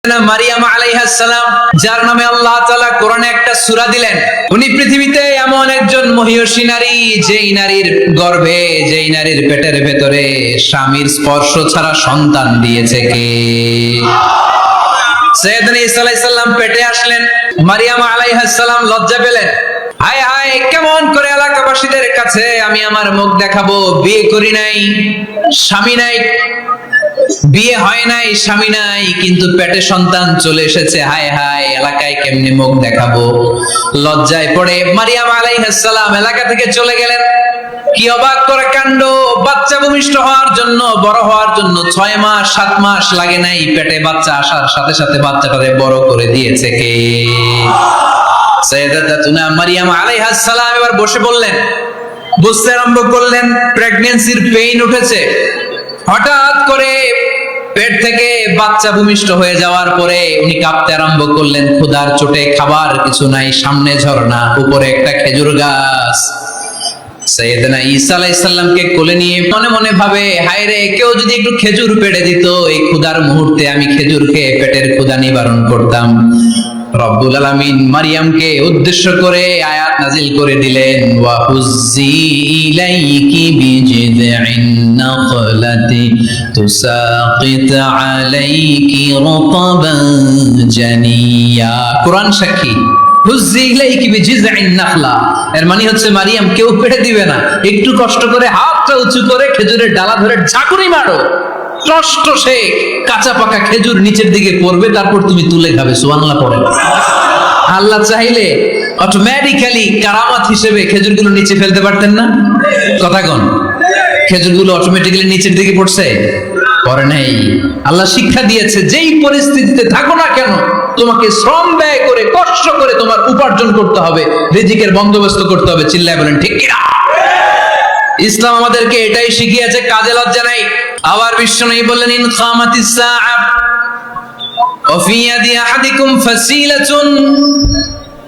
মারিয়াম আলাইহিস সালাম, যার নামে আল্লাহ তাআলা কোরআনে একটা সূরা দিলেন। উনি পৃথিবীতে এমন একজন মহিয়সী নারী, যেই নারীর গর্ভে, যেই নারীর পেটের ভেতরে স্বামীর স্পর্শ ছাড়া সন্তান দিয়েছে কে? সাইয়েদনা ঈসা আলাইহিস সালাম পেটে আসলেন। মারিয়াম আলাইহিস সালাম লজ্জা পেলেন। হায় হায়, কেমন করে এলাকাবাসীদের কাছে আমি আমার মুখ দেখাবো? বিয়ে করি নাই, স্বামী নাই, বিয়ে হয় নাই, স্বামী নাই, কিন্তু পেটে সন্তান চলে এসেছে। হায় হায়, এলাকায় কেমনে মুখ দেখাবো? লজ্জায় পড়ে মারিয়াম আলাইহিস সালাম এলাকা থেকে চলে গেলেন। কি অবাক করা কাণ্ড! বাচ্চা ভূমিষ্ঠ হওয়ার জন্য, বড় হওয়ার জন্য 6 মাস 7 মাস লাগে নাই, পেটে বাচ্চা আসার সাথে সাথে বাচ্চাটারে বড় করে দিয়েছে কে? সাইয়েদাতুনা মারিয়াম আলাইহিস সালাম এবার বসে বললেন, বুঝতে আরম্ভ করলেন প্রেগন্যান্সির পেইন উঠেছে। হঠাৎ করে পেট থেকে বাচ্চা ভূমিষ্ঠ হয়ে যাওয়ার পরে উনি কাঁপতে আরম্ভ করলেন। ক্ষুধার চোটে খাবার কিছু নাই, সামনে ঝর্ণা, উপরে একটা খেজুর গাছ। সাইয়েদনা ঈসা আলাইহিস সালামকে কোলে নিয়ে মনে মনে ভাবে, হায় রে, কেউ যদি একটু খেজুর পেড়ে দিত, এই ক্ষুধার মুহূর্তে আমি খেজুর খেয়ে পেটের ক্ষুধা নিবারণ করতাম। রব্বুল আলামিন মারিয়ামকে উদ্দেশ্য করে আয়াত নাজিল করে দিলেন, ওয়া হুজ্জি ইলাইকি বিজিযিন নাখলাতি তুসাকিত আলাইকি রুতাবান জানিয়া। কোরআন সাক্ষী, হুজ্জি ইলাইকি বিজিযিন নাখলা, এর মানে হচ্ছে মারিয়াম, কেউ পেড়ে দিবে না, একটু কষ্ট করে হাতটা উঁচু করে খেজুরের ডালা ধরে ঝাঁকুনি মারো, কষ্ট সে কাঁচা পাকা খেজুর নিচের দিকে পড়বে, তারপর তুমি তুলে খাবে। সুবহানাল্লাহ পড়ে। আল্লাহ চাইলে অটোমেটিক্যালি কারামাত হিসেবে খেজুরগুলো নিচে ফেলতে পারতেন না? কথা কোন? খেজুরগুলো অটোমেটিক্যালি নিচের দিকে পড়ছে? পড়ে নাই। আল্লাহ শিক্ষা দিয়েছে, যেই পরিস্থিতিতে থাকো না কেন, তোমাকে শ্রম ব্যয় করে, কষ্ট করে তোমার উপার্জন করতে হবে, রিজিকের বন্দোবস্ত করতে হবে। চিল্লায় বলেন ঠিক কিনা? ইসলাম আমাদেরকে এটাই শিখিয়েছে, কাজে লজ্জা নাই। আবার বিশ্বনবী বললেন, ইন কামাতিস সাআ ওয়া ফি ইয়াদি আহাদিকুম ফাসিলাতুন,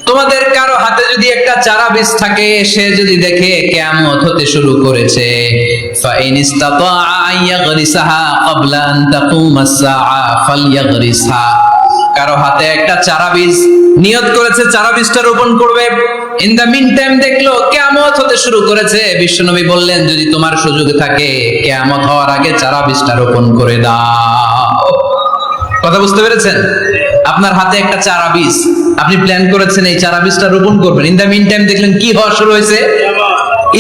তোমাদের কারো হাতে যদি একটা চারা বীজ থাকে, সে যদি দেখে কিয়ামত হতে শুরু করেছে, ফা ইন ইসতাতা আইয়াগরিসাহা ক্বাবলা আন তাকুমাস সাআ ফালইয়াগরিসহা, কারো হাতে একটা চারা বীজ নিয়ত করেছে, চারা বীজটা রোপণ করবে, ইন দা মিন টাইম দেখলো কিয়ামত হতে শুরু করেছে, বিশ্বনবী বললেন, যদি তোমার সুযোগ থাকে কিয়ামত হওয়ার আগে চারা বীজটা রোপণ করে দাও। কথা বুঝতে পেরেছেন? আপনার হাতে একটা চারা বীজ, আপনি প্ল্যান করেছেন এই চারা বীজটা রোপণ করবেন, ইন দা মিন টাইম দেখলেন কি হওয়া শুরু হয়েছে?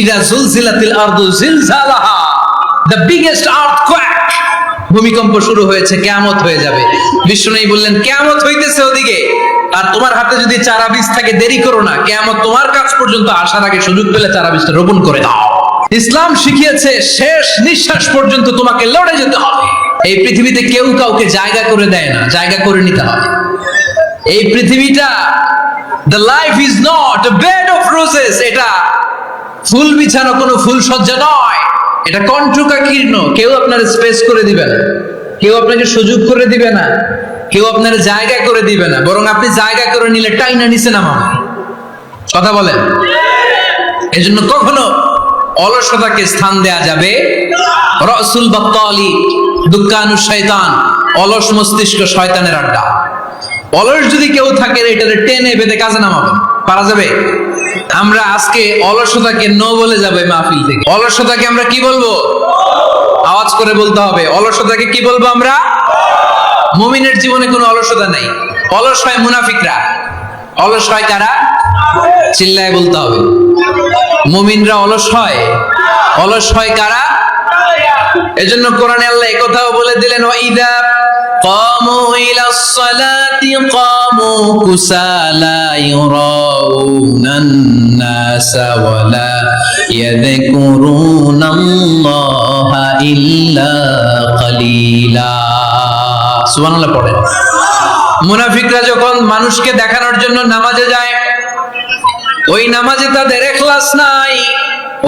ইদা জুলজিলাতিল আরদু জিলজালাহা, দ্য বিগেস্ট আর্থকোয়েক, ভূমিকম্প শুরু হয়েছে, কিয়ামত হয়ে যাবে। বিশ্বনবী বললেন, কিয়ামত হইতেছে ওদিকে, আর তোমার হাতে যদি চারা বীজ থাকে, দেরি করো না, কিয়ামত তোমার কাছ পর্যন্ত আসার আগে সুযোগ পেলে চারা বীজটা রোপণ করে দাও। ইসলাম শিখিয়েছে শেষ নিঃশ্বাস পর্যন্ত তোমাকে লড়ে যেতে হবে। এই পৃথিবীতে কেউ কাউকে জায়গা করে দেয় না, জায়গা করে নিতে হবে। এই পৃথিবীটা, the life is not a bed of roses, এটা ফুল বিছানো কোনো ফুল সজ্জা নয়, এটা কণ্টকাকীর্ণ। কেউ আপনার স্পেস করে দিবে না, কেউ আপনাকে সুযোগ করে দিবে না, কেউ আপনার জায়গা করে দিবে না, বরং আপনি জায়গা করে নিলে টাইনা নিচে নামাবে। কথা বলেন? এজন্য কখনো অলসতাকে স্থান দেয়া যাবে। রাসূল বাত্তালি দুক্কানু শয়তান, অলস মস্তিষ্ক শয়তানের আড্ডা। অলস যদি কেউ থাকে, এটারে টেনে বেঁধে কাজে নামাবে, পারা যাবে? আমরা আজকে অলসতাকে নো বলে যাবো মাহফিল থেকে। অলসতাকে আমরা কি বলবো? আওয়াজ করে বলতে হবে, অলসতাকে কি বলবো আমরা? মুমিনের জীবনে কোনো অলসতা নাই। অলস হয় মুনাফিকরা। অলস হয় কারা? চিল্লায় বলতে হবে। মুমিনরা অলস হয়। অলস হয় কারা? এজন্য কোরআনে আল্লাহ এই কথাও বলে দিলেন, ওয়াইদা কামু ইলাস সালাতি কামু কুসালা ইউরাউনান নাসা ওয়ালা ইয়াযকুরুনাল্লাহা ইল্লা কালিলা। সুবহানাল্লাহ পড়েন। মুনাফিকরা যখন মানুষকে দেখানোর জন্য নামাজে যায়, ওই নামাজে তাদের ইখলাস নাই,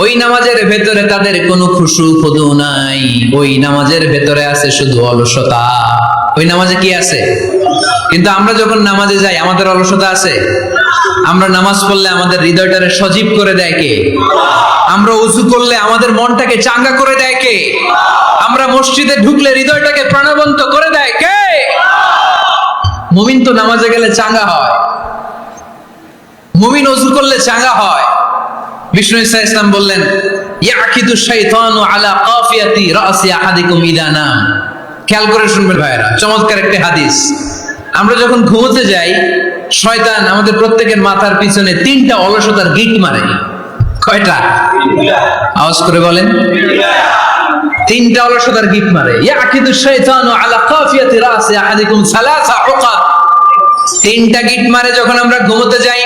ওই নামাজের ভেতরে তাদের কোনো খুশু খুদু নাই, ওই নামাজের ভেতরে আছে শুধু অলসতা। ওই নামাজে কি আছে? কিন্তু আমরা যখন নামাজে যাই, আমাদের অলসতা আছে? আমরা নামাজ পড়লে আমাদের হৃদয়টারে সজীব করে দেয় কে? আমরা ওযু করলে আমাদের মনটাকে চাঙ্গা করে দেয় কে? আমরা মসজিদে ঢুকলে হৃদয়টাকে প্রাণবন্ত করে দেয় কে? মুমিন তো নামাজে গেলে চাঙ্গা হয়, মুমিন ওযু করলে চাঙ্গা হয়। বিষ্ণু ঈসা ইসলাম বললেন, ইয়াকিদু শাইতানু আলা কাফিয়াতি রাসি আহাদিকুম ইদা নাম। খেয়াল করে শুনবেন ভাইরা, চমৎকার একটা হাদিস। আমরা যখন ঘুমোতে যাই, শয়তান আমাদের প্রত্যেকের মাথার পিছনে 3টা অলসতার গিট মারে। কয়টা? আওয়াজ করে বলেন। 3টা অলসতার গিট মারে। ইয়াকিদু শাইতানু আলা কাফিয়াতি রাসি আহাদিকুম সালাসা উকাদ। 3টা গিট মারে যখন আমরা ঘুমোতে যাই।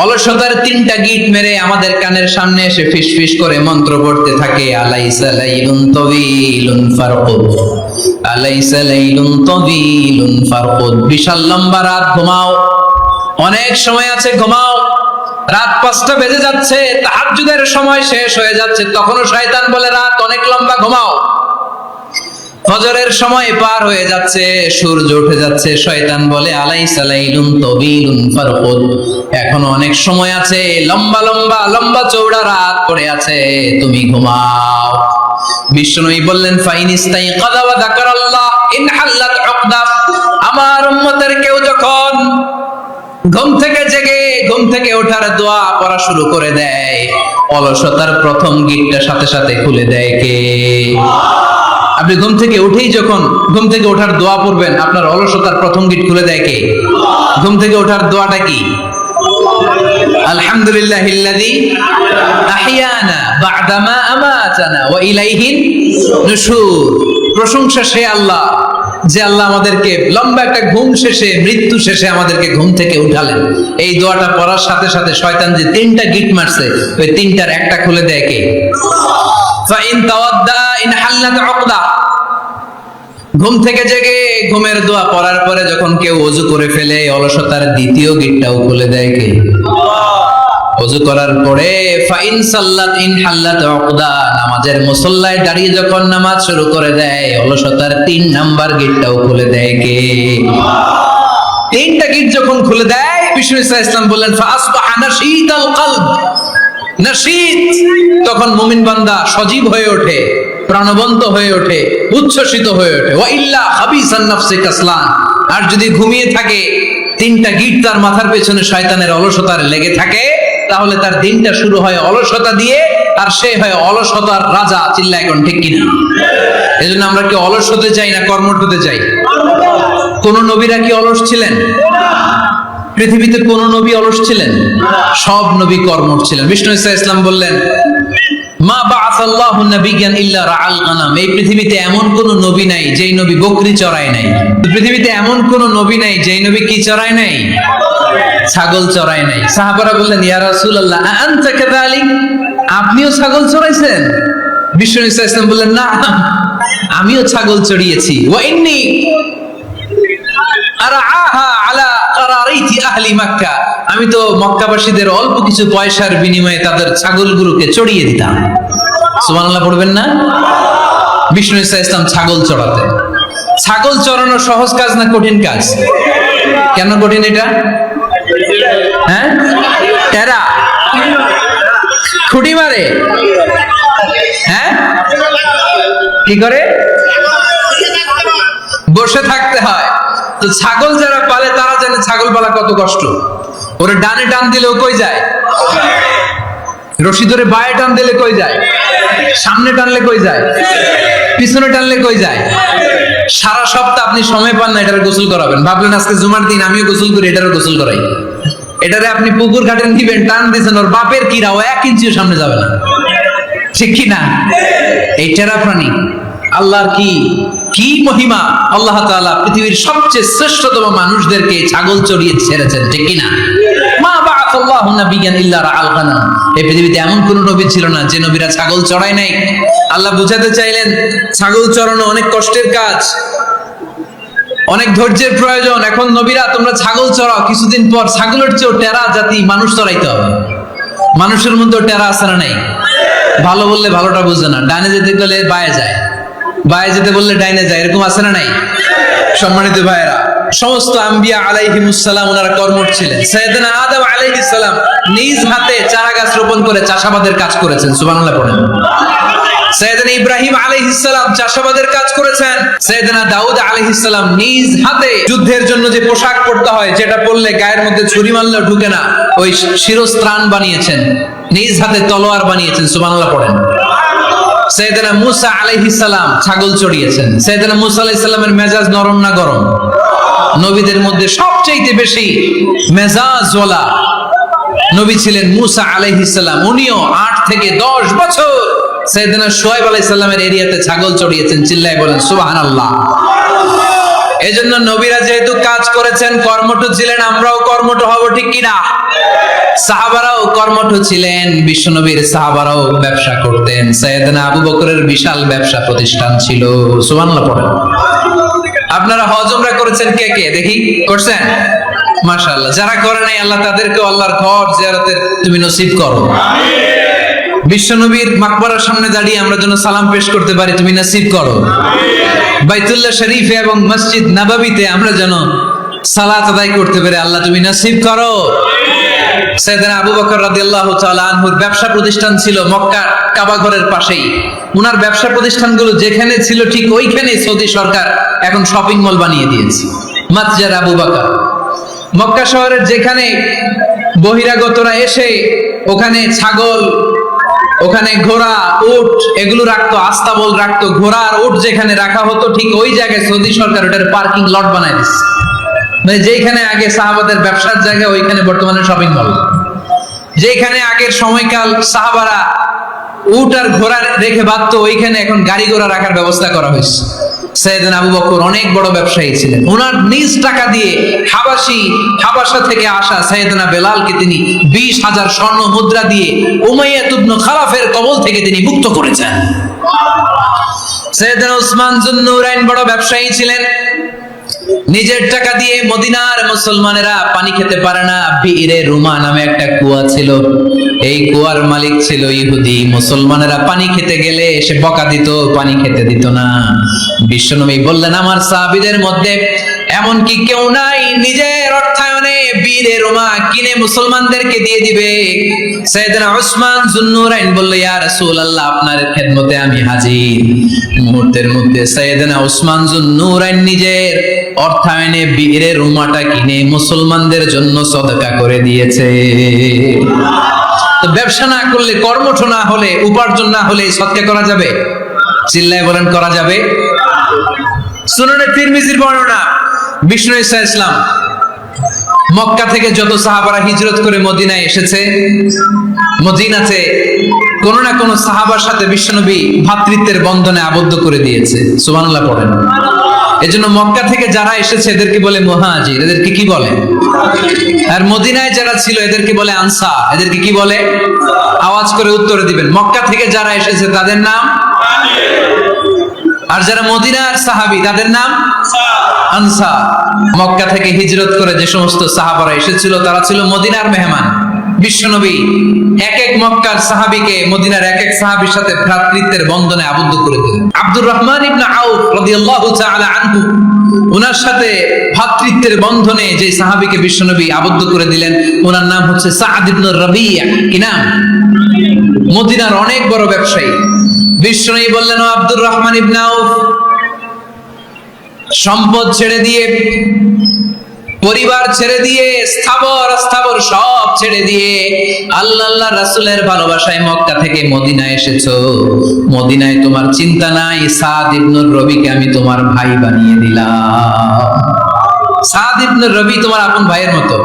অলসতার 3টা গিট মেরে আমাদের কানের সামনে এসে ফিসফিস করে মন্ত্র পড়তে থাকে, আলাইসা লাইলুন তাওয়িলুন ফারকুদ, আলাইসা লাইলুন তাওয়িলুন ফারকুদ। বিশাল লম্বা রাত, ঘুমাও, অনেক সময় আছে, ঘুমাও। রাত 5টা বেজে যাচ্ছে, তাহাজ্জুদের সময় শেষ হয়ে যাচ্ছে, তখনও শয়তান বলে রাত অনেক লম্বা, ঘুমাও। ফজরের সময় পার হয়ে যাচ্ছে, সূর্য উঠে যাচ্ছে, শয়তান বলে আলাইসা লাইলুন তাওয়িলুন ফারকুদ, এখনো অনেক সময় আছে, লম্বা লম্বা লম্বা চওড়া রাত পড়ে আছে, তুমি ঘুমাও। বিষ্ণুই বললেন, ফাইনিস্তাইকাযা ওয়া যাকারাল্লাহ ইনহাল্লাত উকদা। আমার উম্মতের কেউ যখন ঘুম থেকে জেগে ঘুম থেকে ওঠার দোয়া পড়া শুরু করে দেয়, অলসতার প্রথম গিটটা সাথে সাথে খুলে দেয় কে? আপনি ঘুম থেকে উঠেই যখন ঘুম থেকে ওঠার দোয়া পড়বেন, আপনার অলসতার প্রথম গিট খুলে দেয় কে? ঘুম থেকে ওঠার দোয়াটা কি? আলহামদুলিল্লাহিল্লাযী আহইয়ানা বা'দা মা আমাতানা ওয়া ইলাইহিন নুশুর। প্রশংসা সে আল্লাহ, যে আল্লাহ আমাদেরকে লম্বা একটা ঘুম শেষে, মৃত্যু শেষে আমাদেরকে ঘুম থেকে উঠালেন। এই দোয়াটা পড়ার সাথে সাথে শয়তান যে 3টা গিট মারছে, ওই 3টার একটা খুলে দেয় কে? ফাইন তাওয়াদ্দা ইনহাল্লাত উকদা। ঘুম থেকে জেগে ঘুমের দোয়া পড়ার পরে যখন কেউ ওযু করে ফেলে, অলসতার দ্বিতীয় গিটটাও খুলে দেয় কে? ওযু করার পরে ফাইন সাল্লাত ইনহাল্লাত উকদা, নামাজের মুসল্লায় দাঁড়িয়ে যখন নামাজ শুরু করে দেয়, অলসতার 3 নাম্বার গিটটাও খুলে দেয় কে? 3টা গিট যখন খুলে দেয়, বিষ্ণু ঈসা ইসলাম বললেন, ফাসবাহা নাশীতাল কলব। নাশীত, তখন মুমিন বান্দা সজীব হয়ে ওঠে, প্রাণবন্ত হয়ে ওঠে, উচ্ছ্বসিত হয়ে ওঠে। ওয়া ইল্লা খাবিসান নাফসি কাসলান। আর যদি ঘুমিয়ে থাকে, 3টা গিট তার মাথার পেছনে শয়তানের অলসতার লেগে থাকে, তাহলে তার দিনটা শুরু হয় অলসতা দিয়ে, আর সে হয় অলসতার রাজা। চিল্লায় এখন ঠিক কিনা? এজন্য আমরা কি অলস হতে চাই না কর্মঠ হতে চাই? কোন নবীরা কি অলস ছিলেন? পৃথিবীতে কোন নবী অলস ছিলেন? সব নবী কর্মঠ ছিলেন। বিষ্ণু ঈসা ইসলাম বললেন, মা বাআসাল্লাহু নাবিয়্যান ইল্লা রাআল গানাম। এই পৃথিবীতে এমন কোন নবী নাই যেই নবী বকরি চড়ায় নাই। পৃথিবীতে এমন কোন নবী নাই যেই নবী কি চড়ায় নাই? ছাগল চড়ায় নাই। সাহাবারা বললেন, ইয়া রাসূলুল্লাহ আনতা কাযালিক, আপনিও ছাগল চড়াইছেন? বিষ্ণু ঈসা ইসলাম বললেন, না, আমিও ছাগল চড়িয়েছি। ওয়া ইন্নী আরআহা আলা কারারিতি আহলি মক্কা, আমি তো মক্কাবাসীদের অল্প কিছু পয়সার বিনিময়ে তাদের ছাগলগুলোকে চড়িয়ে দিতাম। সুবহানাল্লাহ পড়বেন না? বিষ্ণু ঈসা ইসলাম ছাগল চড়াতেন। ছাগল চড়ানো সহজ কাজ না কঠিন কাজ? কেন কঠিন এটা? হ্যাঁ, টেরা খুঁটি মারে। হ্যাঁ, কি করে? বসে থাকতে হয়। তো ছাগল যারা পালে তারা জানে ছাগল পালা কত কষ্ট। ওরে ডানে টান দিলেও কই যায়? রশি ধরে বায়ে টান দিলে কই যায়? সামনে টানলে কই যায়? পিছনে টানলে কই যায়? সারা সপ্তাহ আপনি সময় পান না এটার গোসল করাবেন। ভাবলেন আজকে জুমার দিন আমিও গোসল করি, এটারও গোসল করাই। এটারে আপনি পুকুর ঘাটে নিবেন, টান দিয়েছেন, ওর বাপের কিরা ও 1 ইঞ্চিও সামনে যাবে না। ঠিক কি না? এই টেরা প্রাণী আল্লাহর কি কি মহিমা! আল্লাহ তাআলা পৃথিবীর সবচেয়ে শ্রেষ্ঠতম মানুষদেরকে ছাগল চড়িয়ে ছেড়েছেন। ঠিক কি না? মা বাআসাল্লাহু নাবিয়্যান ইল্লা রাআল গানাম। এই পৃথিবীতে এমন কোন নবী ছিল না যে নবীরা ছাগল চড়ায় নাই। আল্লাহ বুঝাতে চাইলেন ছাগল চড়ানো অনেক কষ্টের কাজ, অনেক ধৈর্যের প্রয়োজন। এখন নবীরা তোমরা ছাগল চড়াও, কিছুদিন পর ছাগলের চেয়েও টেরা জাতি মানুষ চড়াইতে হবে। মানুষের মধ্যেও টেরা আছে না নাই? ভালো বললে ভালোটা বুঝে না, ডানে যেতে গেলে বায়ে যায়, বায়ে যেতে বললে ডাইনে যায়, এরকম আছে না নাই? সম্মানিত ভাইয়েরা, সমস্ত আম্বিয়া আলাইহিমুস সালাম ওনারা কর্মঠ ছিলেন। সাইয়েদনা আদম আলাইহিস সালাম নিজ হাতে চারা গাছ রোপণ করে চাষাবাদের কাজ করেছেন। সুবহানাল্লাহ পড়েন। সাইয়েদনা ইব্রাহিম আলাইহিস সালাম চাষাবাদের কাজ করেছেন। সাইয়েদনা দাউদ আলাইহিস সালাম নিজ হাতে যুদ্ধের জন্য যে পোশাক পরতে হয়, যেটা পরলে গায়ের মধ্যে ছুরি মারলেও ঢুকে না, ওই শিরস্ত্রাণ বানিয়েছেন, নিজ হাতে তলোয়ার বানিয়েছেন। সুবহানাল্লাহ পড়েন। সাইয়েদনা মুসা আলাইহিস সালাম ছাগল চড়িয়েছেন। সাইয়েদনা মুসা আলাইহিস সালামের মেজাজ নরম না গরম? নবীদের মধ্যে সবচেয়ে বেশি মেজাজওয়ালা নবী ছিলেন মুসা আলাইহিস সালাম। উনিও 8 থেকে 10 বছর সাইয়েদনা শুআয়ব আলাইহিস সালামের এরিয়াতে ছাগল চড়িয়েছেন। চিল্লায় বলেন সুবহানাল্লাহ। এজন্য নবীরা যেহেতু কাজ করেছেন, কর্মঠ ছিলেন, আমরাও কর্মঠ হব, ঠিক কিনা? সাহাবারাও কর্মঠ ছিলেন, বিশ্বনবীর সাহাবারাও ব্যবসা করতেন। সাইয়েদনা আবু বকরের বিশাল ব্যবসা প্রতিষ্ঠান ছিল। সুবহানাল্লাহ পড়েন। আপনারা হজ উমরা করেছেন কে কে? দেখি, করছেন? মাশাআল্লাহ। যারা করে নাই, আল্লাহ তাদেরকে আল্লাহর ঘর জিয়ারতের তুমি নসিব করো। আমিন। বিশ্বনবীর মাকবারার সামনে দাঁড়িয়ে আমরা যেন সালাম পেশ করতে পারি, তুমি নসিব করো। আমিন। বাইতুল্লাহ শরীফে এবং মসজিদ নববীতে আমরা যেন সালাত আদায় করতে পারি, আল্লাহ তুমি নসিব করো। আমিন। সাইয়েদনা আবু বকর রাদিয়াল্লাহু তাআলা আনহুর ব্যবসা প্রতিষ্ঠান ছিল মক্কা কাবা ঘরের পাশেই। উনার ব্যবসা প্রতিষ্ঠানগুলো যেখানে ছিল ঠিক ওইখানে সৌদি সরকার এখন শপিং মল বানিয়ে দিয়েছে, মাতজার আবু বকর। মক্কা শহরের যেখানে বহিরাগতরা এসে ওখানে ছাগল, ওখানে ঘোড়া, উট এগুলো রাখতো, আস্তাবল রাখতো, ঘোড়া আর উট যেখানে রাখা হতো ঠিক ওই জায়গায় সৌদি সরকার ওটার পার্কিং লট বানায় দিচ্ছে। মানে যেখানে আগে সাহাবাদের ব্যবসার জায়গা, ওইখানে বর্তমানে শপিং মল। যেখানে আগের সময়কাল সাহাবারা উট আর ঘোড়া রেখে বাঁধতো, ওইখানে এখন গাড়ি ঘোড়া রাখার ব্যবস্থা করা হয়েছে। সাইয়েদনা আবু বকর অনেক বড় ব্যবসায়ী ছিলেন। ওনার নিজ টাকা দিয়ে হাবাসা থেকে আসা সাইয়েদনা বেলালকে তিনি 20,000 স্বর্ণ মুদ্রা দিয়ে উমাইয়া ইবনে খালাফের কবল থেকে তিনি মুক্ত করেছেন। সাইয়েদনা উসমান যুন্নুরাইন বড় ব্যবসায়ী ছিলেন। নিজের টাকা দিয়ে মদিনার মুসলমানেরা পানি খেতে পারে না, বীরে রুমা নামে একটা কুয়া ছিল, এই কুয়ার মালিক ছিল ইহুদি। মুসলমানেরা পানি খেতে গেলে সে বকা দিত, পানি খেতে দিত না। বিশ্বনবী বললেন, আমার সাহাবীদের মধ্যে এমন কি কেউ নাই নিজের অর্থায়নে বীরে রুমা কিনে মুসলমানদেরকে দিয়ে দিবে? সাইয়েদনা উসমান যুন্নুরাইন বলল, ইয়া রাসূলুল্লাহ, আপনার খেদমতে আমি হাজির। মুহূর্তের মধ্যে সাইয়েদনা উসমান যুন্নুরাইন নিজের অর্থায়নে বীরে রুমাটা কিনে মুসলমানদের জন্য সদকা করে দিয়েছে। তো ব্যবসা না করলে, কর্মঠ না হলে, উপার্জন না হলে সদকা করা যাবে? চিল্লায় বলেন, করা যাবে। সুনানে তিরমিজির বর্ণনা, বিষ্ণু ঈসা ইসলাম মক্কা থেকে যত সাহাবারা হিজরত করে মদিনায় এসেছে, মদিনাতে কোন না কোন সাহাবার সাথে বিশ্বনবী ভ্রাতৃত্বের বন্ধনে আবদ্ধ করে দিয়েছে। সুবহানাল্লাহ পড়েন। এজন্য মক্কা থেকে যারা এসেছে এদেরকে বলে মুহাজির, এদেরকে কি বলে? আর মদিনায় যারা ছিল এদেরকে বলে আনসার, এদেরকে কি বলে? আওয়াজ করে উত্তর দিবেন। মক্কা থেকে যারা এসেছে তাদের নাম, আর যারা মদিনার সাহাবী তাদের নাম আনসার। মক্কা থেকে হিজরত করে যে সমস্ত সাহাবারা এসেছিল তারা ছিল মদিনার মেহমান। বিশ্বনবী এক এক মক্কার সাহাবীকে মদিনার এক এক সাহাবীর সাথে ভ্রাতৃত্বের বন্ধনে আবদ্ধ করে দিলেন। আব্দুর রহমান ইবনে আউফ রাদিয়াল্লাহু তাআলা আনহু, ওনার সাথে ভ্রাতৃত্বের বন্ধনে যে সাহাবীকে বিশ্বনবী আবদ্ধ করে দিলেন, ওনার নাম হচ্ছে সাদ ইবনে রাবিয়া। কি নাম? মদিনার অনেক বড় ব্যবসায়ী। বিশ্বনবী বললেন, ও আব্দুর রহমান ইবনে আউফ, সম্পদ ছেড়ে দিয়ে, পরিবার ছেড়ে দিয়ে, স্থাবর অস্থাবর সব ছেড়ে দিয়ে আল্লাহ রাসূলের ভালোবাসায় মক্কা থেকে মদিনায় এসেছো। মদিনায় তোমার চিন্তা নাই, সাদ ইবনে রবিকে আমি তোমার ভাই বানিয়ে দিলাম। সাদ ইবনে রবি তোমার আপন ভাইয়ের মতো।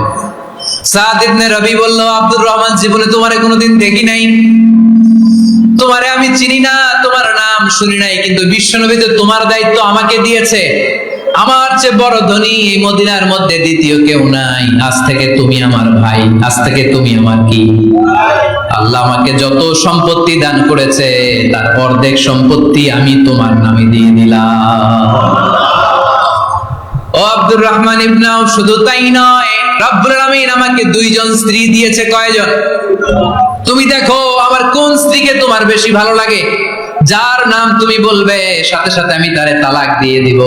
সাদ ইবনে রবি বলল, আব্দুর রহমান, জীবনে তোমারে কোনোদিন দেখি নাই, তোমারে আমি চিনি না, তোমার নাম শুনি নাই, কিন্তু বিশ্বনবী তো তোমার দায়িত্ব আমাকে দিয়েছে। আমার চেয়ে বড় ধনী এই মদিনার মধ্যে দ্বিতীয় কেউ নাই। আজ থেকে তুমি আমার ভাই, আজ থেকে তুমি আমার কি? আল্লাহ আমাকে যত সম্পত্তি দান করেছে তার অর্ধেক সম্পত্তি আমি তোমার নামে দিয়ে দিলাম। ও আব্দুর রহমান ইবনে আউফ, শুধু তাই নয়, রব্বুল আলামিন আমাকে 2 জন স্ত্রী দিয়েছে। কয়জন? তুমি দেখো আমার কোন স্ত্রীকে তোমার বেশি ভালো লাগে, যার নাম তুমি বলবে সাথে সাথে আমি তারে তালাক দিয়ে দিব।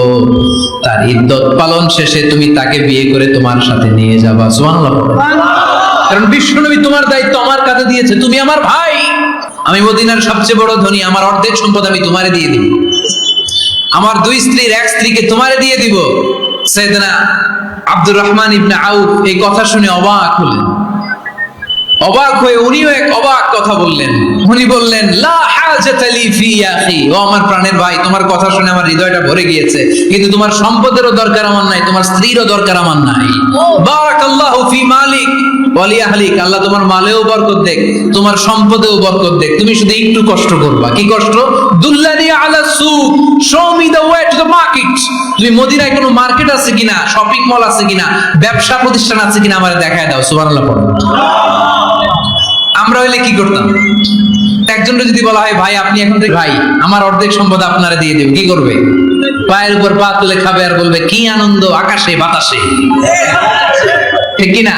তার ইদ্দত পালন শেষে তুমি তাকে বিয়ে করে তোমার সাথে নিয়ে যাবা। সুবহানাল্লাহ। কারণ বিশ্বনবী তোমার দায়িত্ব আমার কাছে দিয়েছে, তুমি আমার ভাই। আমি মদিনার সবচেয়ে বড় ধনী, আমার অর্ধেক সম্পদ আমি তোমারে দিয়ে দিব, আমার 2 স্ত্রীর 1 স্ত্রীকে তোমারে দিয়ে দিব। সাইয়েদনা আব্দুর রহমান ইবনে আউফ এই কথা শুনে অবাক হলেন। অবাক হয়ে উনিও এক অবাক কথা বললেন। উনি বললেন, লা হাজাতা লি ফি ইয়া আখি, ও আমার প্রাণের ভাই, তোমার কথা শুনে আমার হৃদয়টা ভরে গিয়েছে, কিন্তু তোমার সম্পদেরও দরকার আমার নাই, তোমার স্ত্রীরও দরকার আমার নাই। বারাকাল্লাহু ফি মালিক ওয়া লি আহলিক, আল্লাহ তোমার মালেও বরকত দেখ, তোমার সম্পদেও বরকত দেখ, তুমি শুধু একটু কষ্ট করবা। কি কষ্ট? দুল্লানি আলা সুক, show me the way to the market. তুমি মদিনায় কোনো মার্কেট আছে কিনা, শপিং মল আছে কিনা, ব্যবসা প্রতিষ্ঠান আছে কিনা আমারে দেখায় দাও। সুবহানাল্লাহ পড়ো। আমরা হইলে কি করতাম? একজনকে যদি বলা হয়, ভাই আপনি এখন থেকে, ভাই আমার অর্ধেক সম্পদ আপনারা দিয়ে দেব, কি করবে? পায়ের উপর পা তুলে খাবে আর বলবে, কি আনন্দ আকাশে বাতাসে, ঠিক কিনা?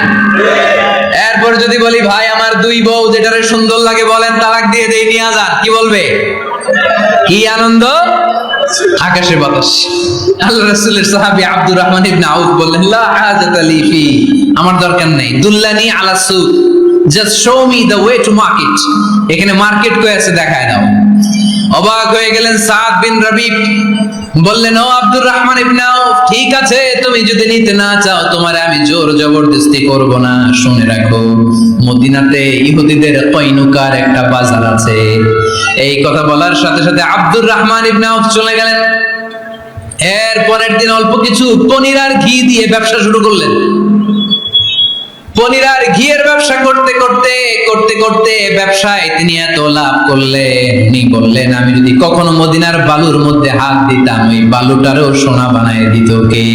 এরপর যদি বলি, ভাই আমার 2 বউ, যেটারে সুন্দর লাগে বলেন তালাক দিয়ে দেই, নিয়ে যান, কি বলবে? কি আনন্দ আকাশে বাতাস। আল্লাহ রাসূলের সাহাবী আব্দুর রহমান ইবনে আউফ বললেন, লা হাজাতা লি ফি, আমার দরকার নেই। দুল্লানি আলা সুক, just show me the way to market, এখানে মার্কেট কই আছে দেখায় দাও। অবাক হয়ে গেলেন সাদ বিন রবি, বললেন, ও আব্দুর রহমান ইবনে আউফ, ঠিক আছে তুমি যদি নিতে না চাও, তোমারে আমি জোর জবরদস্তি করব না। শুনে রাখো, মদিনাতে ইহুদিদের কয়নুকার একটা বাজার আছে। এই কথা বলার সাথে সাথে আব্দুর রহমান ইবনে আউফ চলে গেলেন। এর পরের দিন অল্প কিছু পনির আর ঘি দিয়ে ব্যবসা শুরু করলেন। পনির আর ঘিয়ের ব্যবসা করতে করতে করতে করতে ব্যবসায় তিনি এত লাভ করলেন, উনি বললেন, আমি যদি কখনো মদিনার বালুর মধ্যে হাত দিতাম, ওই বালুটারও সোনা বানায় দিত কে?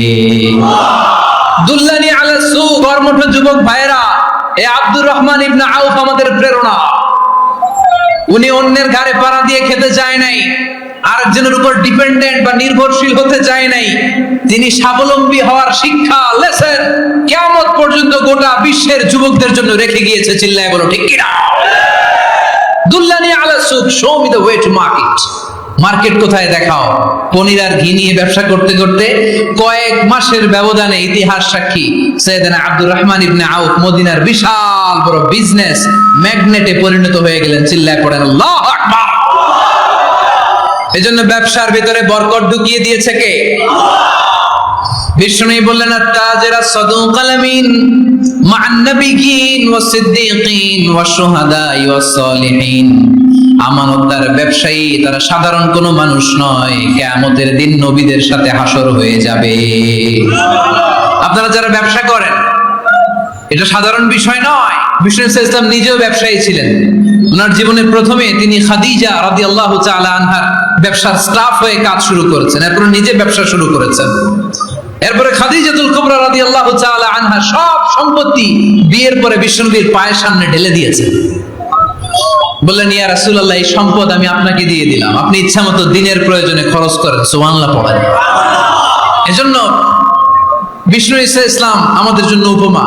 দুল্লানি আলা সুক। কর্মঠ যুবক ভাইরা, এ আব্দুর রহমান ইবনে আউফ আমাদের প্রেরণা। উনি অন্যের ঘাড়ে পাড়া দিয়ে খেতে চায় নাই, আরেকজনের উপর ডিপেন্ডেন্ট বা নির্ভরশীল হতে চায় নাই। তিনি স্বাবলম্বী হওয়ার শিক্ষা, লেসন কিয়ামত পর্যন্ত গোটা বিশ্বের যুবকদের জন্য রেখে গিয়েছে। চিল্লায় বলো ঠিক কিনা? দুল্লানি আলা সুক, show me the way to market. Market কোথায় দেখাও। পনির আর ঘি নিয়ে ব্যবসা করতে করতে কয়েক মাসের ব্যবধানে ইতিহাস সাক্ষী, সাইয়েদনা আব্দুর রহমান ইবনে আউফ মদিনার বিশাল বড় বিজনেস ম্যাগনেটে পরিণত হয়ে গেলেন। চিল্লায় পড়েন আল্লাহু আকবার। এজন্য ব্যবসার ভিতরে বরকত ঢুকিয়ে দিয়েছে কে? বিষ্ণু বললেন, আত-তাজিরা সাদুকাল আমিন মা'আন নাবিয়্যিন ওয়াস সিদ্দীকিন ওয়াশ শুহাদা'i ওয়াস সালিহিন। আমানতদার ব্যবসায়ী, তারা সাধারণ কোনো মানুষ নয়, কিয়ামতের দিন নবীদের সাথে হাসর হয়ে যাবে। আপনারা যারা ব্যবসা করেন, এটা সাধারণ বিষয় নয়। বিষ্ণু ইসলাম নিজেও ব্যবসায়ী ছিলেন। ওনার জীবনের প্রথমে তিনি খাদিজা রাদিয়াল্লাহু তাআলা আনহার ব্যবসার স্টাফ হয়ে কাজ শুরু করেছেন, এরপর নিজে ব্যবসা শুরু করেছেন। এরপরে খাদিজাতুল কুবরা রাদিয়াল্লাহু তাআলা আনহা সব সম্পত্তি বিয়ের পরে বিশ্বনবীর পায়ের সামনে ঢেলে দিয়েছেন। বললেন, ইয়া রাসূলুল্লাহ, এই সম্পদ আমি আপনাকে দিয়ে দিলাম, আপনি ইচ্ছামতো দিনের প্রয়োজনে খরচ করেন। সুবহানাল্লাহ পড়েন। এজন্য বিষ্ণু ইসলাম আমাদের জন্য উপমা,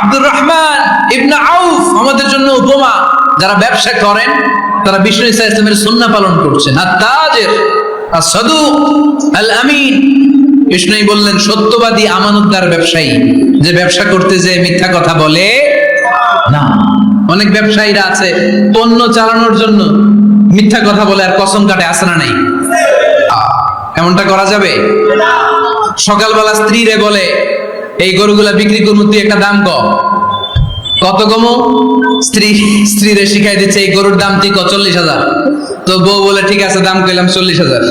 আব্দুর রহমান ইবনে আউফ আমাদের জন্য উপমা। যারা ব্যবসা করেন তারা বিষ্ণু ইসলামের সুন্নাহ পালন করছেন। আত-তাজির আস-সাদুক আল আমিন। বিষ্ণু বললেন, সত্যবাদী আমানতদার ব্যবসায়ী, যে ব্যবসা করতে যে মিথ্যা কথা বলে না। অনেক ব্যবসায়ীরা আছে পণ্য চালানোর জন্য মিথ্যা কথা বলে আর কসম কাটে, আছে না নাই? এমনটা করা যাবে? সকালবেলা স্ত্রীরে বলে, এই গরুগুলা বিক্রি করবো, তুই একটা দাম কত কমো? স্ত্রীরে শিখাই দিচ্ছে, এই গরুর দাম তুই 40,000। তো বউ বলে, ঠিক আছে দাম কইলাম 40,000।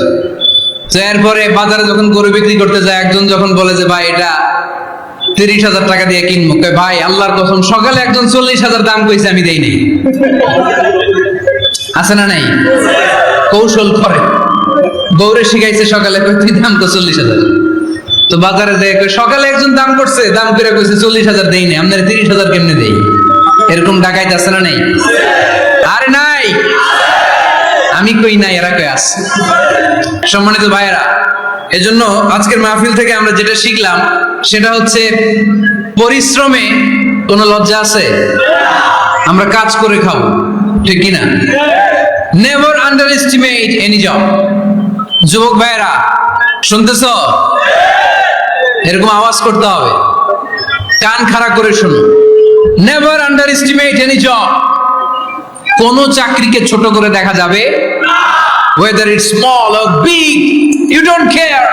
তো এরপরে বাজারে যখন গরু বিক্রি করতে যায়, একজন যখন বলে যে ভাই এটা 30,000 টাকা দিয়ে কিনবো, ভাই আল্লাহর কসম সকালে একজন 40,000 দাম কইছে, আমি দেই নাই। আছে না নাই? কৌশল করে বউরে শিখাইছে, সকালে তুই দাম তো 40,000। তো বাজারে যায়, সকালে একজন দাম করছে, দাম করে কইছে 40,000 দেই নাই, আপনার 30,000 কেমনে দেই? এরকম ডাকাইত আছে না নাই? আরে নাই, আমি কই নাই, এরা কই আছে। সম্মানিত ভাইয়েরা, এজন্য আজকের মাহফিল থেকে আমরা যেটা শিখলাম সেটা হচ্ছে, পরিশ্রমে কোনো লজ্জা আছে? আমরা কাজ করে খাবো, ঠিক কিনা? Never under estimate any job. যুবক ভাইয়েরা শুনতেছ? এরকম আওয়াজ করতে হবে, কান খাড়া করে শুনো। Never under estimate any job. কোন চাকরিকে ছোট করে দেখা যাবে, whether it's small or big, you don't care,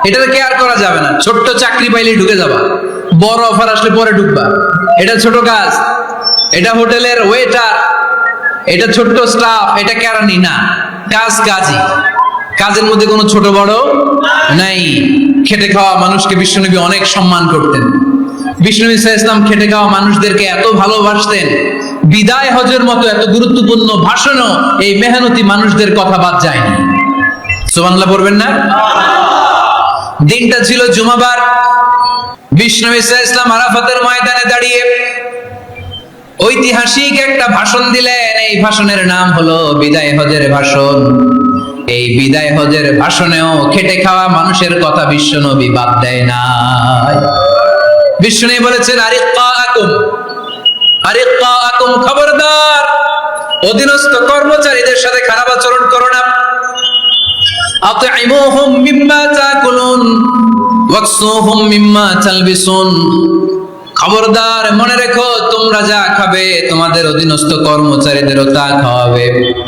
এটাতে কেয়ার করা যাবে না। ছোট্ট চাকরি পাইলে ঢুকে যাবা, বড় অফার আসলে পরে ঢুকবা। এটা ছোট কাজ, এটা হোটেলের ওয়েটার, এটা ছোট্ট স্টাফ, এটা কেরানি না, কাজ কাজই। কাজের মধ্যে কোনো ছোট বড় নাই। খেটে খাওয়া মানুষকে বিশ্বনবী অনেক সম্মান করতেন। বিশ্বনবী সাল্লাল্লাহু আলাইহি ওয়াসাল্লাম খেটে খাওয়া মানুষদেরকে এত ভালোবাসতেন, বিদায় হজের মতো এত গুরুত্বপূর্ণ ভাষণও এই মেহনতি মানুষদের কথা বাদ যায়নি। সুবহানাল্লাহ পড়বেন না? দিনটা ছিল জুমাবার। বিশ্বনবী সাল্লাল্লাহু আলাইহি ওয়াসাল্লাম আরাফাতের ময়দানে দাঁড়িয়ে ঐতিহাসিক একটা ভাষণ দিলেন। এই ভাষণের নাম হলো বিদায় হজের ভাষণ। এই বিদায় হজের ভাষণেও খেটে খাওয়া মানুষের কথা বিশ্বনবী বাদ দেয় নাই। বিশ্বনবী বলেছেন, আরিক্কাকুম, খবরদার, অধীনস্থ কর্মচারীদের সাথে খারাপ আচরণ করো না। আতঈমুহুম মিম্মা তাকুলুন ওয়াকসুহুম মিম্মা তালবিসুন, খবরদার, মনে রেখো, তোমরা যা খাবে তোমাদের অধীনস্থ কর্মচারীদেরও তা খাওয়াবে,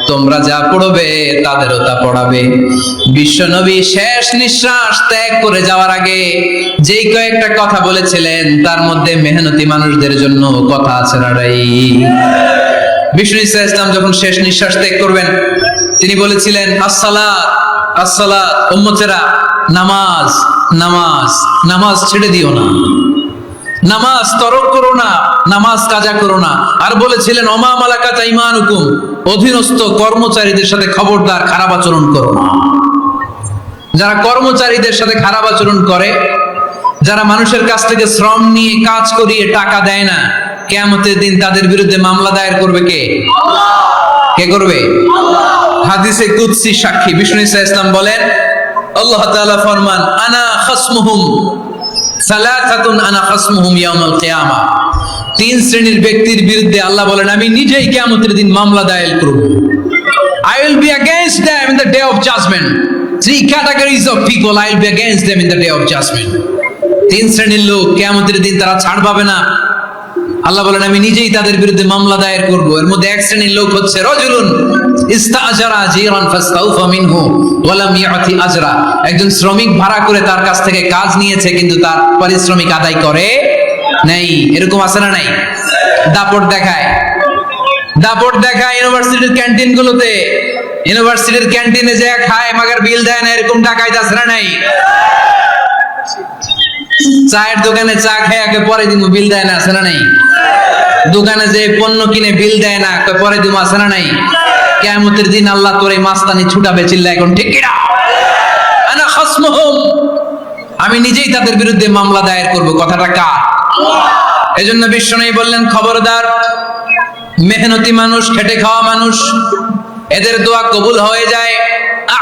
তোমরা যা পড়বে তাদেরও তা পড়াবে। বিশ্বনবী শেষ নিঃশ্বাস ত্যাগ করে যাওয়ার আগে যেই কয়েকটা কথা বলেছিলেন তার মধ্যে মেহনতি মানুষদের জন্য কথা আছে না নাই? বিশ্বনবী সাল্লাল্লাহু আলাইহি ওয়াসাল্লাম যখন শেষ নিঃশ্বাস ত্যাগ করবেন তিনি বলেছিলেন, আসসালাত আসসালাত, উম্মতেরা, নামাজ নামাজ নামাজ ছেড়ে দিও না, নামাজ তরক করো না, নামাজ কাজা করো না। আর বলেছিলেন, ওমা মালাকাত আইমানুকুম, অধীনস্থ কর্মচারীদের সাথে খবরদার খারাপ আচরণ করো না। যারা কর্মচারীদের সাথে খারাপ আচরণ করে, যারা মানুষের কাছ থেকে শ্রম নিয়ে কাজ করিয়ে টাকা দেয় না, কিয়ামতের দিন তাদের বিরুদ্ধে মামলা দায়ের করবে কে? কে করবে? হাদিসে কুদসি সাক্ষী বিষ্ণু সাল্লাল্লাহু আলাইহি ওয়াসাল্লাম বলেন, আল্লাহ তাআলা ফরমান, আনা খাসমুহুম সালাসাতুন আনা খাসমুহুম ইয়াউমাল কিয়ামা। তিন শ্রেণীর ব্যক্তির বিরুদ্ধে আল্লাহ বলেন, আমি নিজেই কিয়ামতের দিন মামলা দায়ের করব। I will be against them in the day of judgment. Three categories of people, I will be against them in the day of judgment. তিন শ্রেণীর লোক কিয়ামতের দিন তারা ছাড় পাবে না। আল্লাহ বলেন, আমি নিজেই তাদের বিরুদ্ধে মামলা দায়ের করব। এর মধ্যে এক শ্রেণীর লোক হচ্ছে রাজুলুন ইস্তাআজারা জিরান ফাস্তাউফা মিনহু ওয়া লাম ইয়াতি আজরা। একজন শ্রমিক ভাড়া করে তার কাছ থেকে কাজ নিয়েছে কিন্তু তার পারিশ্রমিক আদায় করে নাই। এরকম আছে না নাই? দাপট দেখায়, দাপট দেখায় ইউনিভার্সিটির ক্যান্টিন গুলোতে। ইউনিভার্সিটির ক্যান্টিনে যে খায় মাগার বিল দেয় না, এরকম টাকায় আছে না নাই? চায়ের দোকানে চা খেয়ে আগে পরে দিন বিল দেয় না, আছে না নাই? দোকানে যে পণ্য কিনে বিল দেয় না, পরে দিন, আছে না নাই? কিয়ামতের দিন আল্লাহ তোর এই মাস্তানি ছুটাবে, চিল্লা এখন ঠিক কিনা? আনা খাসমুহুম, আমি নিজেই তাদের বিরুদ্ধে মামলা দায়ের করব। কথাটা কার? এজন্য বিশ্বনবী বললেন, খবরদার, মেহনতি মানুষ, খেটে খাওয়া মানুষ, এদের দোয়া কবুল হয়ে যায়।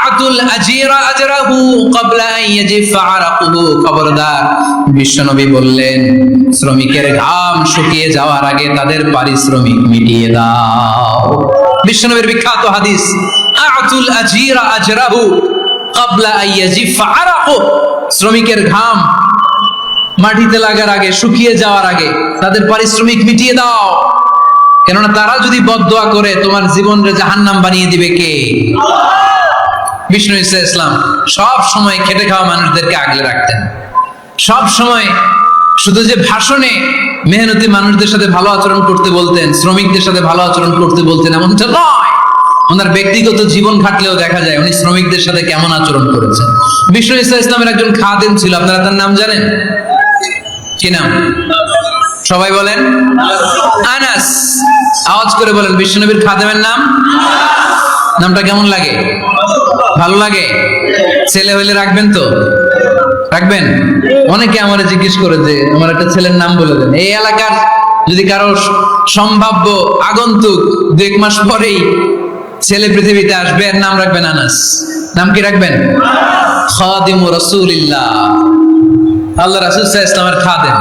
আতুল আজিরা আজরাহু ক্বাবলা আন ইয়াজিফা আরাকুহু, খবরদার, বিশ্বনবী বললেন, শ্রমিকের ঘাম শুকিয়ে যাওয়ার আগে তাদের পারিশ্রমিক মিটিয়ে দাও। বিশ্বনবীর বিখ্যাত হাদিস, আতুল আজিরা আজরাহু ক্বাবলা আন ইয়াজিফা আরাকুহু, শ্রমিকের ঘাম মাটিতে লাগার আগে, শুকিয়ে যাওয়ার আগে তাদের পারিশ্রমিক মিটিয়ে দাও। কেননা তারা যদি বদদোয়া করে তোমার জীবনকে জাহান্নাম বানিয়ে দিবে কে? বিষ্ণু ইসলাম সব সময় খেটে খাওয়া মানুষদেরকে আগলে রাখতেন। সব সময় শুধু যে ভাষণে মেহনতি মানুষদের সাথে ভালো আচরণ করতে বলতেন, শ্রমিকদের সাথে ভালো আচরণ করতে বলতেন, এমনটা নয়। ওনার ব্যক্তিগত জীবন ঘাটলেও দেখা যায় উনি শ্রমিকদের সাথে কেমন আচরণ করেছেন। বিষ্ণু ইসলামের একজন খাদেম ছিল, আপনারা তার নাম জানেন? কি নাম? সবাই বলেন। আনাস। আওয়াজ করে বলেন, বিশ্বনবীর খাদেমের নাম? নামটা কেমন লাগে? ভালো লাগে? ছেলে হইলে রাখবেন তো? রাখবেন? অনেকে আমারে জিজ্ঞেস করে যে আমার একটা ছেলের নাম বলে দেন। এই এলাকার যদি কারো সম্ভাব্য আগন্তুক 2-1 মাস পরেই ছেলে পৃথিবীতে আসবে, এর নাম রাখবেন আনাস। নাম কি রাখবেন? খাদিমু রাসূলিল্লাহ, আল্লাহ রাসূল সাল্লাল্লাহু আলাইহি ওয়াসাল্লামের খাদেম।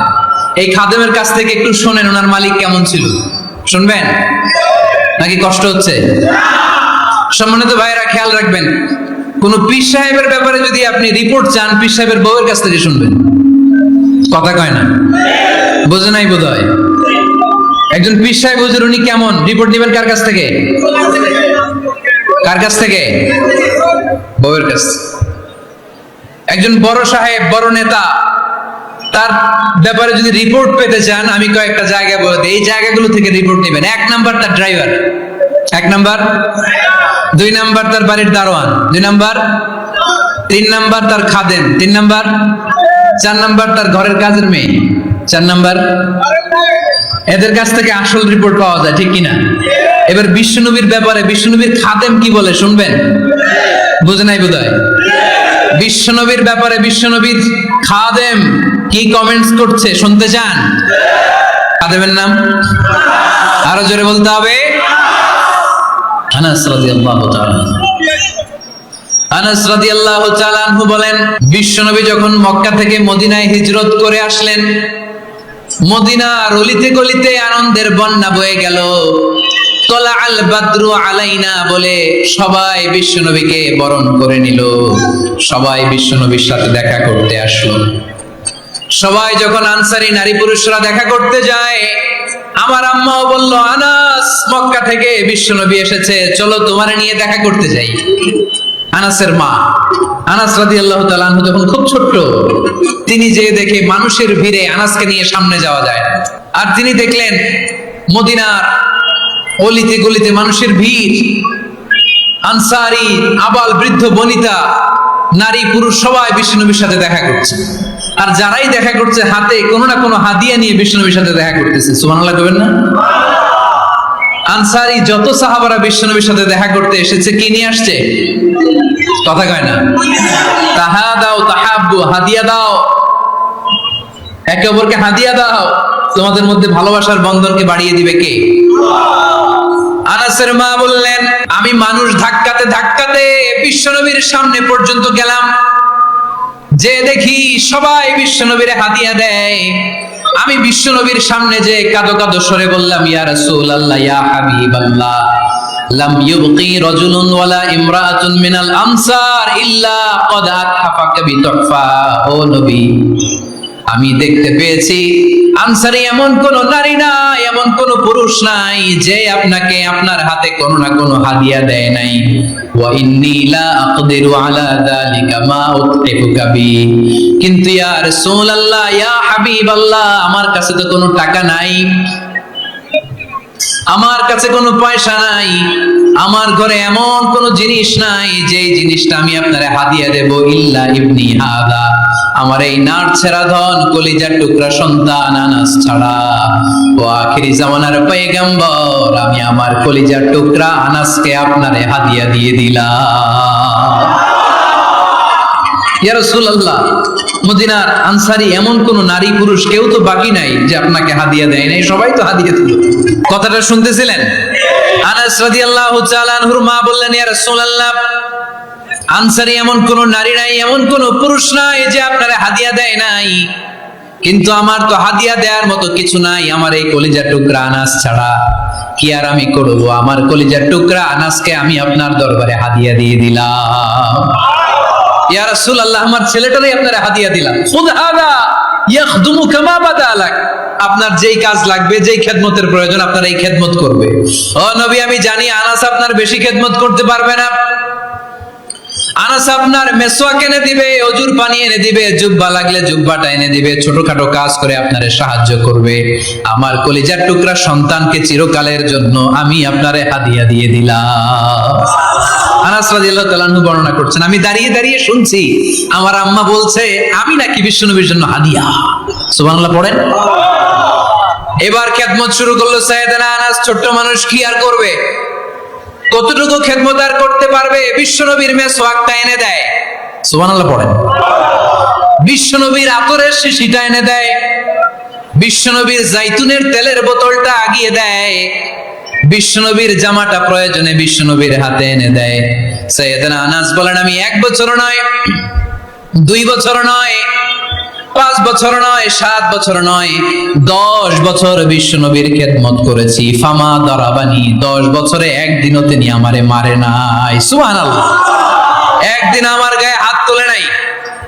এই খাদেমের কাছ থেকে একটু শোনেন ওনার মালিক কেমন ছিল। শুনবেন নাকি কষ্ট হচ্ছে? সম্মানিত ভাইরা, খেয়াল রাখবেন, কোন পীর সাহেবের ব্যাপারে যদি আপনি রিপোর্ট চান, পীর সাহেবের বউয়ের কাছ থেকে শুনবেন। কথা কয় না? বোঝে নাই বোধহয়। একজন পীর সাহেব হুজুর, উনি কেমন, রিপোর্ট দিবেন কার কাছ থেকে? কার কাছ থেকে? বউয়ের কাছ থেকে। একজন বড় সাহেব, বড় নেতা, তার ব্যাপারে যদি রিপোর্ট পেতে চান, আমি কয়েকটা জায়গা বলে দিই, এই জায়গাগুলো থেকে রিপোর্ট নেবেন। 1 নাম্বার তার ড্রাইভার, 1 নাম্বার। 2 নাম্বার তার বাড়ির দারোয়ান, 2 নাম্বার। 3 নাম্বার তার খাদেম, 3 নাম্বার। 4 নাম্বার তার ঘরের কাজের মেয়ে, 4 নাম্বার। এদের কাছ থেকে আসল রিপোর্ট পাওয়া যায়, ঠিক কিনা? এবার বিশ্বনবীর ব্যাপারে বিশ্বনবীর খাদেম কি বলে শুনবেন? বুঝে নাই বোধহয়। বিশ্বনবীর ব্যাপারে বিশ্বনবীর খাদেম কি কমেন্টস করছে শুনতে চান? খাদেমের নাম আরো জোরে বলতে হবে। আনাস রাদিয়াল্লাহু তাআলা, আনাস রাদিয়াল্লাহু তাআলা আনহু বলেন, বিশ্বনবী যখন মক্কা থেকে মদিনায় হিজরত করে আসলেন, মদিনার অলিতে গলিতে আনন্দের বন্যা বয়ে গেল। তলা আল বাদরু আলাইনা বলে সবাই বিশ্বনবীকে বরণ করে নিল, সবাই বিশ্বনবীর সাথে দেখা করতে আসলো। সবাই যখন আনসারী নারী পুরুষরা দেখা করতে যায়, আমার আম্মাও বলল, আনাস, মক্কা থেকে বিশ্বনবী এসেছে, চলো তোমারে নিয়ে দেখা করতে যাই। আনাসের মা আনাস রাদিয়াল্লাহু তাআলা আনহু যখন খুব ছোট্ট, তিনি যে দেখে মানুষের ভিড়ে আনাসকে নিয়ে সামনে যাওয়া যায়, আর তিনি দেখলেন মদিনার অলিতে গলিতে মানুষের ভিড়, আনসারী, আবাল বৃদ্ধ বনিতা, নারী পুরুষ সবাই বিশ্বনবীর সাথে দেখা করছে। আর যারাই দেখা করছে হাতে কোনো না কোনো হাদিয়া নিয়ে বিশ্বনবীর সাথে দেখা করতেছে। সুবহানাল্লাহ কইবেন না? আনসারী যত সাহাবারা বিশ্বনবীর সাথে দেখা করতে এসেছে, কি নিয়ে আসছে? কথা কয় না? তাহাদাও তাহাব্বু, হাদিয়া দাও, একে অপরকে হাদিয়া দাও, তোমাদের মধ্যে ভালোবাসার বন্ধনকে বাড়িয়ে দিবে কে? আনাসের মা বললেন, আমি মানুষ ধাক্কাতে ধাক্কাতে বিশ্বনবীর সামনে পর্যন্ত গেলাম, যে দেখি সবাই বিশ্বনবীর হাদিয়া দেয়। আমি বিশ্বনবীর সামনে যে কাঁদো কাঁদো স্বরে বললাম, ইয়া রাসূলুল্লাহ, ইয়া হাবিবাল্লাহ, লাম ইউবকি রাজুলুন ওয়ালা ইমরাআতুন মিনাল আমসার ইল্লা ক্বাদ আতহাফাকা বিতুহফা। ও নবী, আমি দেখতে পেয়েছি আনসারী এমন কোন নারী নাই, এমন কোন পুরুষ নাই যে আপনাকে আপনার হাতে কোনো না কোনো হাদিয়া দেয় নাই। ওয়া ইন্নী লা আকদিরু আলা যালিকা মা উতহিফুকা বি। কিন্তু ইয়া রাসূলুল্লাহ, ইয়া হাবিবাল্লাহ, আমার কাছে তো কোনো টাকা নাই, আমার কাছে কোনো পয়সা নাই, আমার ঘরে এমন কোন জিনিস নাই যে জিনিসটা আমি আপনারে হাদিয়া দেব, ইল্লা ইবনি হাদা, আমার এই নাট ছেড়া ধন কলিজার টুকরা সন্তান আনাস ছাড়া। ও আখিরি জামানার পয়গম্বর, আমি আমার কলিজার টুকরা আনাসকে আপনারে হাদিয়া দিয়ে দিলাম। ইয়া রাসূলুল্লাহ, মদিনার আনসারী এমন কোন নারী পুরুষ কেউ তো বাকি নাই যে আপনাকে হাদিয়া দেয় নাই, সবাই তো হাদিয়া দিল। কথাটা শুনতেছিলেন? আনাস রাদিয়াল্লাহু তাআলা আনহুর মা বললেন, ইয়া রাসূলুল্লাহ, আনসারী এমন কোন নারী নাই, এমন কোন পুরুষ নাই যে আপনারে হাদিয়া দেয় নাই, কিন্তু আমার তো হাদিয়া দেওয়ার মতো কিছু নাই আমার এই কলিজার টুকরা আনাস ছাড়া। কি আর আমি করব, আমার কলিজার টুকরা আনাসকে আমি আপনার দরবারে হাদিয়া দিয়ে দিলাম। ইয়া রাসূলুল্লাহ, আমার ছেলেটারই আপনারা হাদিয়া দিলাম। খুদ হাদা ইয়াখদুমু কামা বাদালাক, আপনার যেই কাজ লাগবে, যেই খেদমতের প্রয়োজন, আপনার এই খেদমত করবে। ও নবী, আমি জানি আনাস আপনার বেশি খেদমত করতে পারবে না। আনাস আপনার মেসওয়াক এনে দিবে, অজুর পানি এনে দিবে, জুব্বা লাগলে জুব্বাটা এনে দিবে, ছোটখাটো কাজ করে আপনারে সাহায্য করবে। আমার কলিজার টুকরা সন্তানকে চিরকালের জন্য আমি আপনারে হাদিয়া দিয়ে দিলাম। আনাস রাদিয়াল্লাহু তাআলা আনহু বর্ণনা করছেন, আমি দাঁড়িয়ে দাঁড়িয়ে শুনছি আমার আম্মা বলছে আমি নাকি বিশ্বনবীর জন্য হাদিয়া। সুবহানাল্লাহ পড়েন। এবার খেদমত শুরু করলো সাইয়েদনা আনাস। ছোট্ট মানুষ কি আর করবে, কতটুকু খেদমত আর করতে পারবে? বিশ্বনবীর মেসওয়াকটা এনে দেয়। সুবহানাল্লাহ পড়েন। বিশ্বনবীর আতরের শিশিটা এনে দেয়, বিশ্বনবীর জাইতুনের তেলের বোতলটা আগিয়ে দেয়, বিশ্বনবীর জামাটা প্রয়োজনে বিশ্বনবীর হাতে এনে দেয়। সাইয়েদনা আনাস বলেন, আমি 1 বছর নয়, 2 বছর নয়, 5 বছর নয়, 7 বছর নয়, 10 বছর বিশ্বনবীর খেদমত করেছি। ফামা দারাবানি, 10 বছরে একদিনও তিনি আমারে মারে নাই। সুবহানাল্লাহ। একদিন আমার গায়ে হাত তোলে নাই,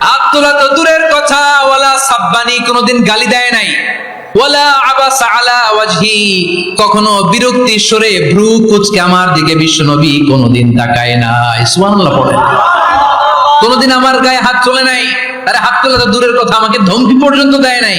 হাত তোলা তো দূরের কথা, ওয়ালা সাব্বানি, কোনোদিন গালি দেয় নাই। ওয়ালা আবাসা আলা ওয়াজহি, কখনো বিরক্তির স্বরে ভ্রু কুঁচকে আমার দিকে বিশ্বনবী কোনোদিন তাকায় নাই। সুবহানাল্লাহ পড়ে। কোনোদিন আমার গায়ে হাত তোলে নাই। আরে হাত তোলা তো দূরের কথা, আমাকে ধমকি পর্যন্ত দেয় নাই।